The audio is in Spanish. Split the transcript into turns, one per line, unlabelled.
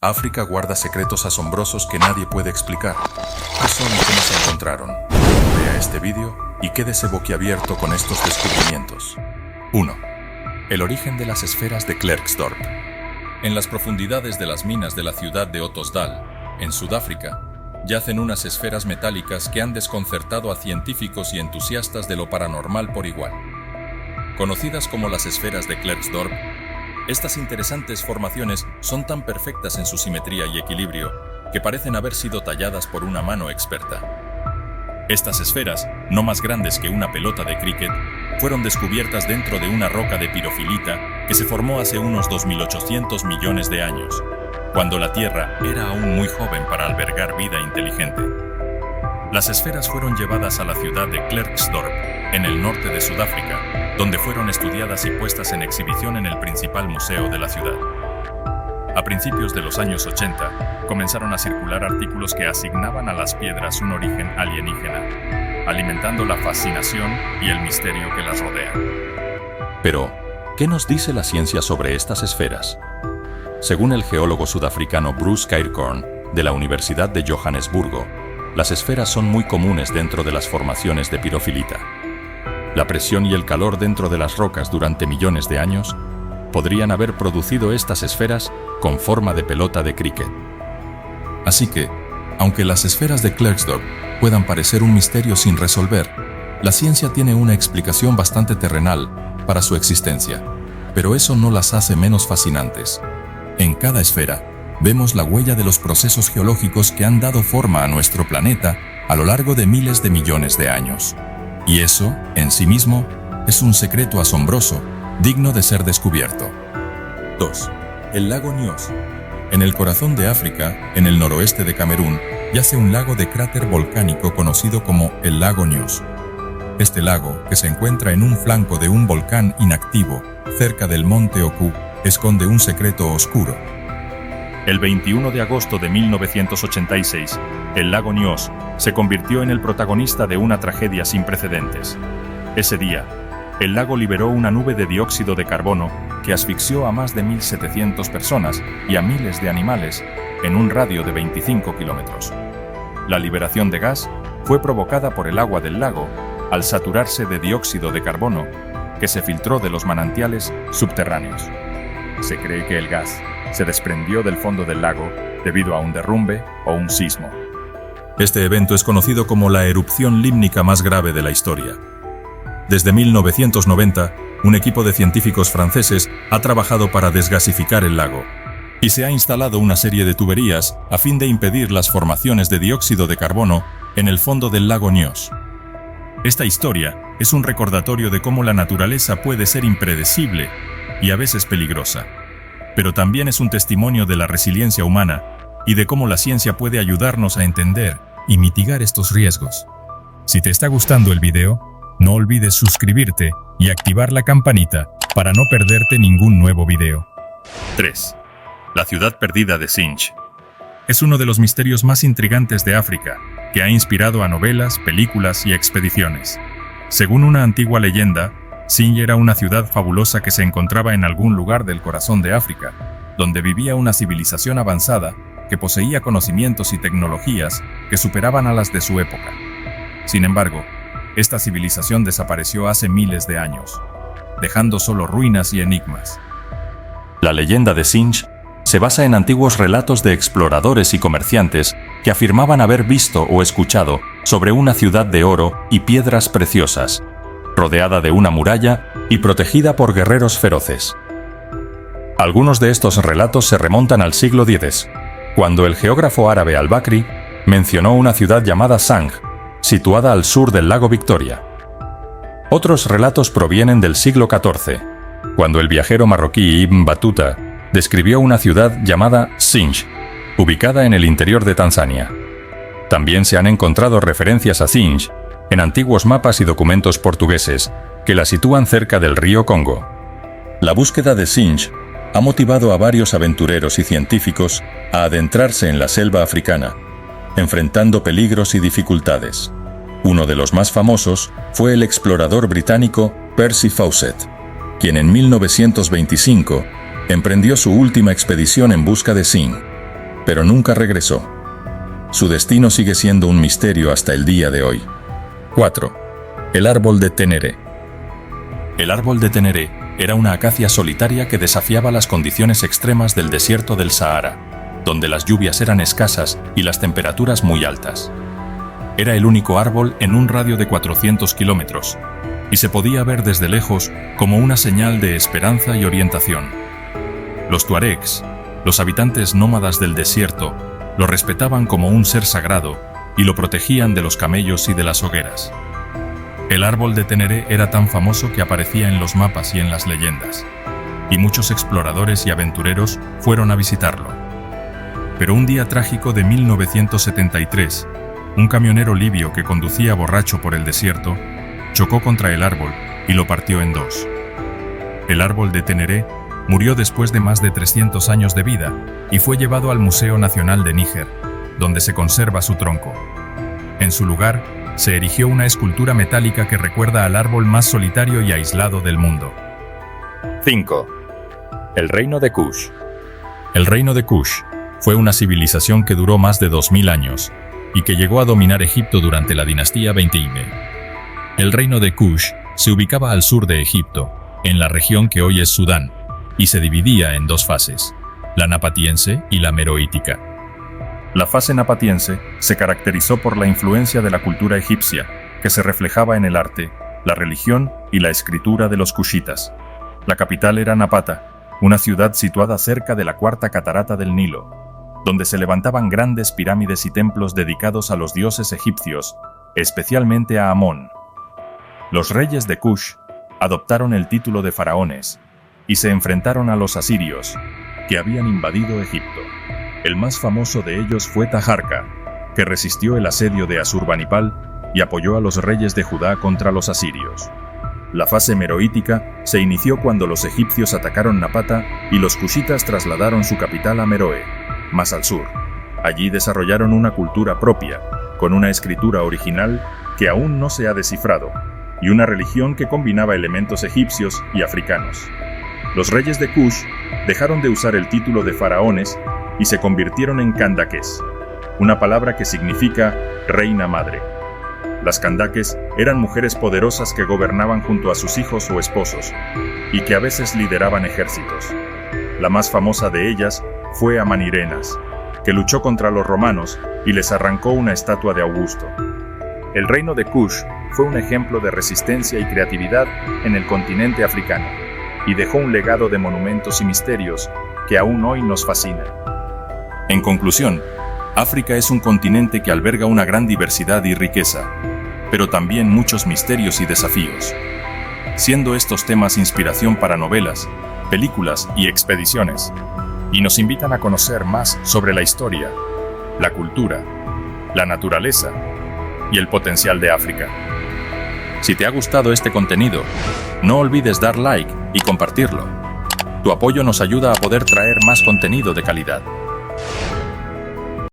África guarda secretos asombrosos que nadie puede explicar. ¿Qué son y cómo se encontraron? Vea este vídeo y quédese boquiabierto con estos descubrimientos. 1. El origen de las esferas de Klerksdorp. En las profundidades de las minas de la ciudad de Ottosdal, en Sudáfrica, yacen unas esferas metálicas que han desconcertado a científicos y entusiastas de lo paranormal por igual. Conocidas como las esferas de Klerksdorp, estas interesantes formaciones son tan perfectas en su simetría y equilibrio que parecen haber sido talladas por una mano experta. Estas esferas, no más grandes que una pelota de cricket, fueron descubiertas dentro de una roca de pirofilita que se formó hace unos 2.800 millones de años, cuando la Tierra era aún muy joven para albergar vida inteligente. Las esferas fueron llevadas a la ciudad de Klerksdorp, en el norte de Sudáfrica, donde fueron estudiadas y puestas en exhibición en el principal museo de la ciudad. A principios de los años 80, comenzaron a circular artículos que asignaban a las piedras un origen alienígena, alimentando la fascinación y el misterio que las rodea.
Pero, ¿qué nos dice la ciencia sobre estas esferas? Según el geólogo sudafricano Bruce Caircorn, de la Universidad de Johannesburgo, las esferas son muy comunes dentro de las formaciones de pirofilita. La presión y el calor dentro de las rocas durante millones de años podrían haber producido estas esferas con forma de pelota de cricket.
Así que, aunque las esferas de Klerksdorp puedan parecer un misterio sin resolver, la ciencia tiene una explicación bastante terrenal para su existencia, pero eso no las hace menos fascinantes. En cada esfera, vemos la huella de los procesos geológicos que han dado forma a nuestro planeta a lo largo de miles de millones de años. Y eso, en sí mismo, es un secreto asombroso, digno de ser descubierto. 2. El lago Nyos. En el corazón de África, en el noroeste de Camerún, yace un lago de cráter volcánico conocido como el lago Nyos. Este lago, que se encuentra en un flanco de un volcán inactivo, cerca del monte Oku, esconde un secreto oscuro.
El 21 de agosto de 1986, el lago Nyos se convirtió en el protagonista de una tragedia sin precedentes. Ese día, el lago liberó una nube de dióxido de carbono que asfixió a más de 1.700 personas y a miles de animales en un radio de 25 kilómetros. La liberación de gas fue provocada por el agua del lago al saturarse de dióxido de carbono que se filtró de los manantiales subterráneos. Se cree que el gas se desprendió del fondo del lago debido a un derrumbe o un sismo.
Este evento es conocido como la erupción límnica más grave de la historia. Desde 1990, un equipo de científicos franceses ha trabajado para desgasificar el lago, y se ha instalado una serie de tuberías a fin de impedir las formaciones de dióxido de carbono en el fondo del lago Nyos. Esta historia es un recordatorio de cómo la naturaleza puede ser impredecible y a veces peligrosa, pero también es un testimonio de la resiliencia humana y de cómo la ciencia puede ayudarnos a entender y mitigar estos riesgos. Si te está gustando el video, no olvides suscribirte y activar la campanita para no perderte ningún nuevo video.
3. La ciudad perdida de Sinj.
Es uno de los misterios más intrigantes de África, que ha inspirado a novelas, películas y expediciones. Según una antigua leyenda, Sinj era una ciudad fabulosa que se encontraba en algún lugar del corazón de África, donde vivía una civilización avanzada que poseía conocimientos y tecnologías que superaban a las de su época. Sin embargo, esta civilización desapareció hace miles de años, dejando solo ruinas y enigmas.
La leyenda de Sinj se basa en antiguos relatos de exploradores y comerciantes que afirmaban haber visto o escuchado sobre una ciudad de oro y piedras preciosas, rodeada de una muralla y protegida por guerreros feroces. Algunos de estos relatos se remontan al siglo X, cuando el geógrafo árabe al-Bakri mencionó una ciudad llamada Sanj, situada al sur del lago Victoria. Otros relatos provienen del siglo XIV, cuando el viajero marroquí Ibn Battuta describió una ciudad llamada Sinj, ubicada en el interior de Tanzania. También se han encontrado referencias a Sinj en antiguos mapas y documentos portugueses que la sitúan cerca del río Congo. La búsqueda de Sinj ha motivado a varios aventureros y científicos a adentrarse en la selva africana, enfrentando peligros y dificultades. Uno de los más famosos fue el explorador británico Percy Fawcett, quien en 1925 emprendió su última expedición en busca de Sinj,
pero nunca regresó. Su destino sigue siendo un misterio hasta el día de hoy. 4. El árbol de Teneré.
El árbol de Teneré era una acacia solitaria que desafiaba las condiciones extremas del desierto del Sahara, donde las lluvias eran escasas y las temperaturas muy altas. Era el único árbol en un radio de 400 kilómetros, y se podía ver desde lejos como una señal de esperanza y orientación. Los tuaregs, los habitantes nómadas del desierto, lo respetaban como un ser sagrado y lo protegían de los camellos y de las hogueras. El árbol de Teneré era tan famoso que aparecía en los mapas y en las leyendas, y muchos exploradores y aventureros fueron a visitarlo. Pero un día trágico de 1973, un camionero libio que conducía borracho por el desierto chocó contra el árbol y lo partió en dos. El árbol de Teneré murió después de más de 300 años de vida y fue llevado al Museo Nacional de Níger, donde se conserva su tronco. En su lugar, se erigió una escultura metálica que recuerda al árbol más solitario y aislado del mundo.
5. El reino de Kush.
El reino de Kush fue una civilización que duró más de 2000 años y que llegó a dominar Egipto durante la dinastía Bentíime. El reino de Kush se ubicaba al sur de Egipto, en la región que hoy es Sudán, y se dividía en dos fases, la napatiense y la meroítica.
La fase napatiense se caracterizó por la influencia de la cultura egipcia, que se reflejaba en el arte, la religión y la escritura de los kushitas. La capital era Napata, una ciudad situada cerca de la cuarta catarata del Nilo, donde se levantaban grandes pirámides y templos dedicados a los dioses egipcios, especialmente a Amón. Los reyes de Kush adoptaron el título de faraones y se enfrentaron a los asirios, que habían invadido Egipto. El más famoso de ellos fue Taharka, que resistió el asedio de Asurbanipal y apoyó a los reyes de Judá contra los asirios. La fase meroítica se inició cuando los egipcios atacaron Napata y los kushitas trasladaron su capital a Meroe, más al sur. Allí desarrollaron una cultura propia, con una escritura original que aún no se ha descifrado, y una religión que combinaba elementos egipcios y africanos. Los reyes de Kush dejaron de usar el título de faraones y se convirtieron en kandakes, una palabra que significa reina madre. Las kandakes eran mujeres poderosas que gobernaban junto a sus hijos o esposos, y que a veces lideraban ejércitos. La más famosa de ellas fue Amanirenas, que luchó contra los romanos y les arrancó una estatua de Augusto. El reino de Kush fue un ejemplo de resistencia y creatividad en el continente africano, y dejó un legado de monumentos y misterios que aún hoy nos fascinan.
En conclusión, África es un continente que alberga una gran diversidad y riqueza, pero también muchos misterios y desafíos, siendo estos temas inspiración para novelas, películas y expediciones, y nos invitan a conocer más sobre la historia, la cultura, la naturaleza y el potencial de África. Si te ha gustado este contenido, no olvides dar like y compartirlo. Tu apoyo nos ayuda a poder traer más contenido de calidad.